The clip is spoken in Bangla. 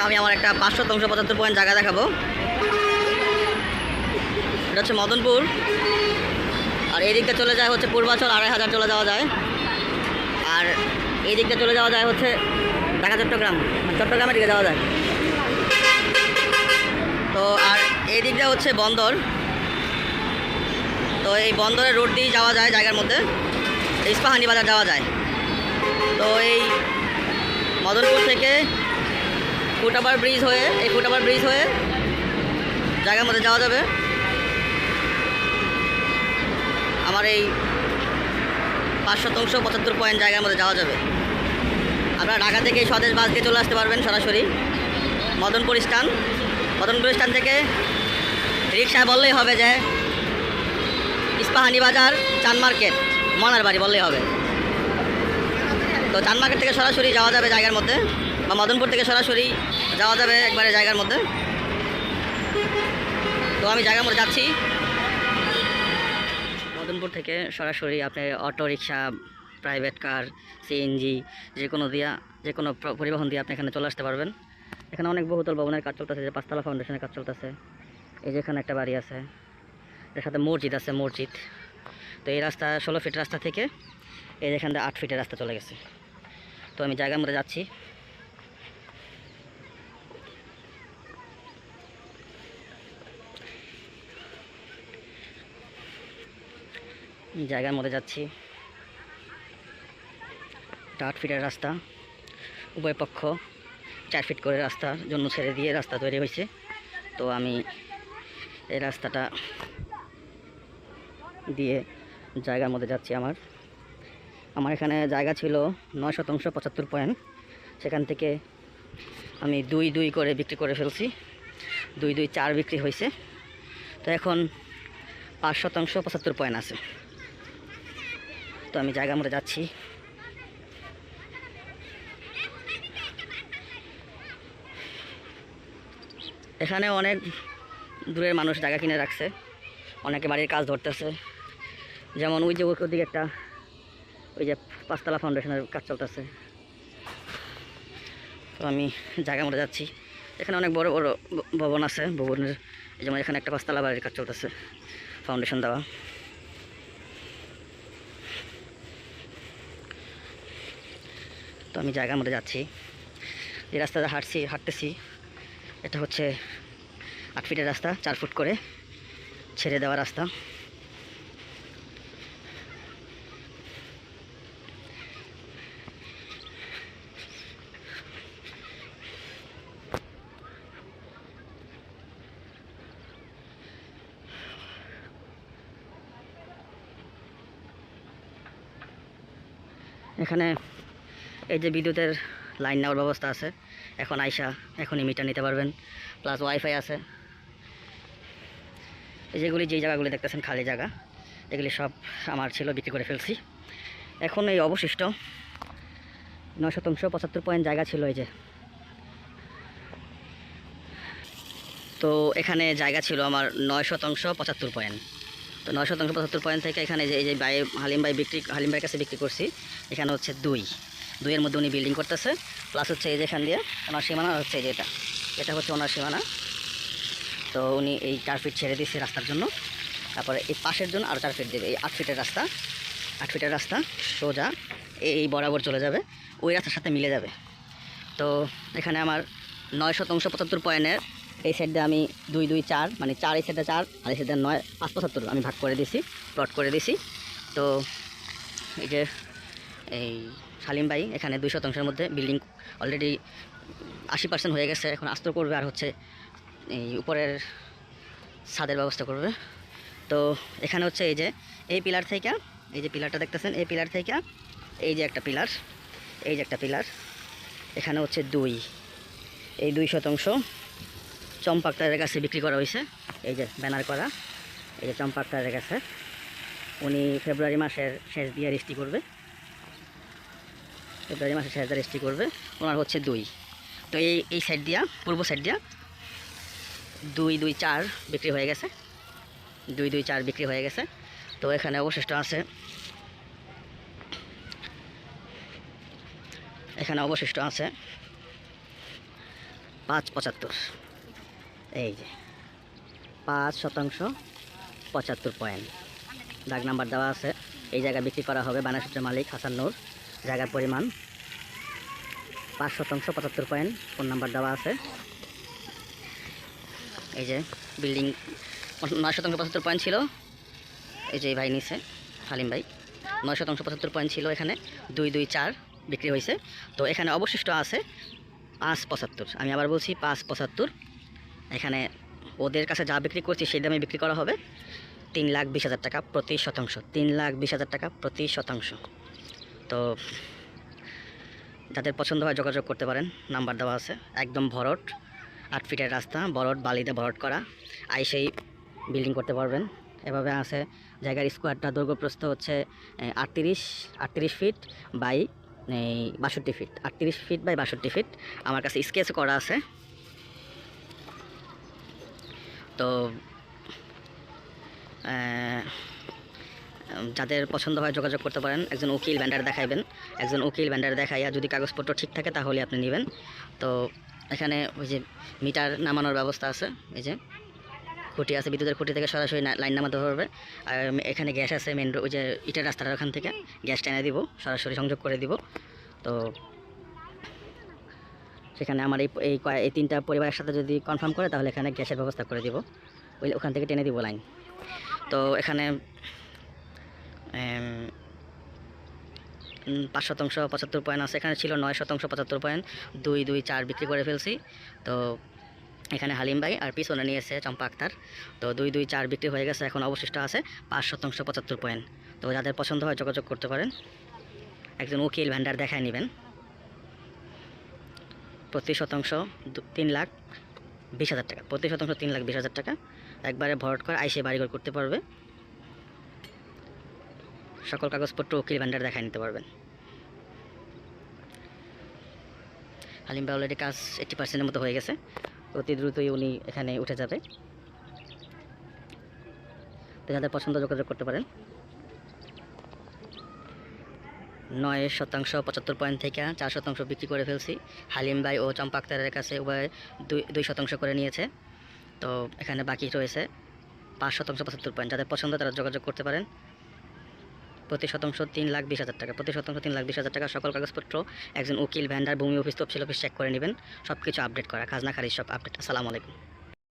আমি আমার একটা 575 পয়েন্ট জায়গা দেখাবো। এটা হচ্ছে মদনপুর, আর এই দিকটা চলে যায় হচ্ছে পূর্বাচল 2500 চলে যাওয়া যায়, আর এই দিকটা চলে যাওয়া যায় হচ্ছে ঢাকা চট্টগ্রাম, চট্টগ্রামের দিকে যাওয়া যায়। তো আর এই দিকটা হচ্ছে বন্দর, তো এই বন্দরের রোড দিয়েই যাওয়া যায় জায়গার মধ্যে, ইস্পাহানি বাজার যাওয়া যায়। তো এই মদনপুর থেকে ফুটওভার ব্রিজ হয়ে জায়গার মধ্যে যাওয়া যাবে। আমার এই 575 পয়েন্ট জায়গার মধ্যে যাওয়া যাবে। আপনারা ঢাকা থেকে স্বদেশ বাস দিয়ে চলে আসতে পারবেন সরাসরি মদনপুর স্টান থেকে রিক্সায় বললেই হবে যে ইস্পাহানি বাজার, চান মার্কেট, মনার বাড়ি বললেই হবে। তো চান মার্কেট থেকে সরাসরি যাওয়া যাবে জায়গার মধ্যে, বা মদনপুর থেকে সরাসরি যাওয়া যাবে একবারে জায়গার মধ্যে। তো আমি জায়গার মধ্যে যাচ্ছি। মদনপুর থেকে সরাসরি আপনি auto rickshaw, private car, CNG যে কোনো পরিবহন দিয়ে আপনি এখানে চলে আসতে পারবেন। এখানে অনেক বহুতল ভবনের কাজ চলতেছে, যে 5 তলা ফাউন্ডেশনের কাজ চলতেছে। এই যে এখানে একটা বাড়ি আছে, এর সাথে মসজিদ আছে, মসজিদ। তো এই রাস্তা 16 ফিট রাস্তা থেকে এই যেখান থেকে 8 ফিটের রাস্তা চলে গেছে। তো আমি জায়গার মধ্যে যাচ্ছি। জায়গার মধ্যে যাচ্ছি, 8 ফিটের রাস্তা, উভয় পক্ষ 4 ফিট করে রাস্তার জন্য ছেড়ে দিয়ে রাস্তা তৈরি হয়েছে। তো আমি এই রাস্তাটা দিয়ে জায়গার মধ্যে যাচ্ছি। আমার এখানে জায়গা ছিল 975 পয়েন্ট, সেখান থেকে আমি 2 করে বিক্রি করে ফেলছি, 2 4 বিক্রি হয়েছে। তো এখন 575 পয়েন্ট আছে। তো আমি জায়গার মধ্যে যাচ্ছি। এখানে অনেক দূরের মানুষ জায়গা কিনে রাখছে, অনেকে বাড়ির কাজ ধরতেছে। যেমন ওই যে ওদিকে একটা ওই যে 5 তলা ফাউন্ডেশনের কাজ চলতেছে। তো আমি জায়গার মধ্যে যাচ্ছি। এখানে অনেক বড় বড় ভবন আছে, ভবনের যেমন এখানে একটা 5 তলা বাড়ির কাজ চলতেছে, ফাউন্ডেশন দেওয়া। তো আমি জায়গার মধ্যে যাচ্ছি। যে রাস্তাটা হাঁটতেছি এটা হচ্ছে 8 ফিটের রাস্তা, 4 ফুট করে ছেড়ে দেওয়া রাস্তা। এখানে এই যে বিদ্যুতের লাইন নেওয়ার ব্যবস্থা আছে, এখনই মিটার নিতে পারবেন, প্লাস ওয়াইফাই আছে। যেই জায়গাগুলি দেখতেছেন খালি জায়গা, এগুলি সব আমার ছিল, বিক্রি করে ফেলছি। এখন এই অবশিষ্ট 975 পয়েন্ট জায়গা ছিল এই যে। তো এখানে জায়গা ছিল আমার 975 পয়েন্ট। তো 975 পয়েন্ট থেকে এখানে যে এই যে হালিম ভাইয়ের কাছে বিক্রি করছি। এখানে হচ্ছে 2 এর মধ্যে উনি বিল্ডিং করতেছে, প্লাস হচ্ছে এই যেখান দিয়ে ওনার সীমানা হচ্ছে এই যে এটা হচ্ছে ওনার সীমানা। তো উনি এই 4 ফিট ছেড়ে দিয়েছে রাস্তার জন্য, তারপরে এই পাশের জন্য আরও 4 ফিট দেবে। এই 8 ফিটের রাস্তা সোজা এই বরাবর চলে যাবে, ওই রাস্তার সাথে মিলে যাবে। তো এখানে আমার 975 পয়েন্টের এই সাইডে আমি 2 2 4 মানে 4 এই সাইডে 4 আর এই সাইডে 9 575 আমি ভাগ করে দিয়েছি, প্লট করে দিয়েছি। তো এই যে এই সালিম ভাই এখানে 2 শতাংশের মধ্যে বিল্ডিং অলরেডি 80% হয়ে গেছে, এখন আস্ত করবে, আর হচ্ছে এই উপরের ছাদের ব্যবস্থা করবে। তো এখানে হচ্ছে এই যে এই পিলার থেকে, এই যে পিলারটা দেখতেছেন, এই পিলার থেকে এই যে একটা পিলার, এখানে হচ্ছে 2 শতাংশ চম্পাক্তারের কাছে বিক্রি করা হয়েছে। এই যে ব্যানার করা, এই যে চম্পাক্তারের কাছে উনি ফেব্রুয়ারি মাসের শেষ দিয়ে রেজিস্ট্রি করবে, ওনার হচ্ছে 2। তো এই সাইড দিয়া, পূর্ব সাইড দিয়া 2 2 4 বিক্রি হয়ে গেছে, 2 2 4 বিক্রি হয়ে গেছে। তো এখানে অবশিষ্ট আছে, 5.75, এই যে 5% 75 দাগ নাম্বার দেওয়া আছে। এই জায়গা বিক্রি করা হবে। বানাসুটের মালিক হাসান নূর। জায়গার পরিমাণ 5% 75, ফোন নাম্বার দেওয়া আছে। এই যে বিল্ডিং 9% 75 ছিল, এই যে ভাই নিছে হালিম ভাই। 9% 75 ছিল, এখানে 224 বিক্রি হয়েছে। তো এখানে অবশিষ্ট আছে 5.75। আমি আবার বলছি 5.75। এখানে ওদের কাছে যা বিক্রি করছি সেই দামে বিক্রি করা হবে 3,20,000 টাকা প্রতি শতাংশ। 3,20,000 টাকা প্রতি শতাংশ। তো যাদের পছন্দ হয় যোগাযোগ করতে পারেন, নাম্বার দেওয়া আছে। একদম ভরট, 8 ফিটের রাস্তা, ভরট বালিতে ভরট করা, আইসেই বিল্ডিং করতে পারবেন। এভাবে আছে। জায়গার স্কোয়ারটা দৈর্ঘ্যপ্রস্থ হচ্ছে 38 feet by 62 feet. 38 feet by 62 feet আমার কাছে স্কেচ করা আছে। তো যাদের পছন্দ হয় যোগাযোগ করতে পারেন। একজন উকিল ভেন্ডার দেখাইবেন, একজন উকিল ভেন্ডার দেখাইয়া যদি কাগজপত্র ঠিক থাকে তাহলে আপনি নেবেন। তো এখানে ওই যে মিটার নামানোর ব্যবস্থা আছে। এই যে খুঁটি আছে, বিদ্যুতের খুঁটি থেকে সরাসরি লাইন নামাতে পারবে। আর এখানে গ্যাস আছে মেন ওই যে ইটের রাস্তাটার ওখান থেকে গ্যাস টেনে দিব, সরাসরি সংযোগ করে দিব। তো সেখানে আমার এই 3টা পরিবারের সাথে যদি কনফার্ম করে তাহলে এখানে গ্যাসের ব্যবস্থা করে দিব, ওখান থেকে টেনে দিব লাইন। তো এখানে 5% 75 আছে। এখানে ছিল 9% 75, 224 বিক্রি করে ফেলছি। তো এখানে হালিম ভাই আর পিছনে নিয়েছে চম্পা আক্তার। তো 224 বিক্রি হয়ে গেছে, এখন অবশিষ্ট আছে 5% 75। তো যাদের পছন্দ হয় যোগাযোগ করতে পারেন। একজন উকিল ভেন্ডার দেখায় নেবেন। প্রতি শতাংশ 3,20,000 টাকা, প্রতি শতাংশ 3,20,000 টাকা। একবারে ভরট করে আইসে বাড়িঘর করতে পারবে। সকল কাগজপত্র উকিল ভেন্ডার দেখায় নিতে পারবেন। হালিম ভাই অলরেডি কাজ 80%-এর মতো হয়ে গেছে। অতি দ্রুতই উনি এখানে উঠে যাবে। তো যাদের পছন্দ যোগাযোগ করতে পারেন। 9% 75 থেকে 4% বিক্রি করে ফেলছি। হালিম ভাই ও চম্পা আক্তারের কাছে উভয় 2% করে নিয়েছে। তো এখানে বাকি রয়েছে 5% 75। যাদের পছন্দ তারা যোগাযোগ করতে পারেন। প্রতি শতাংশ 3,20,000 টাকা, প্রতি শতাংশ 3,20,000 টাকা। সকল কাগজপত্র একজন উকিল ভেন্ডার ভূমি অফিস তফসিল অফিস চেক করে নেবেন। সব কিছু আপডেট করা, খাজনা খারিজ সব আপডেট। আসসালামু আলাইকুম।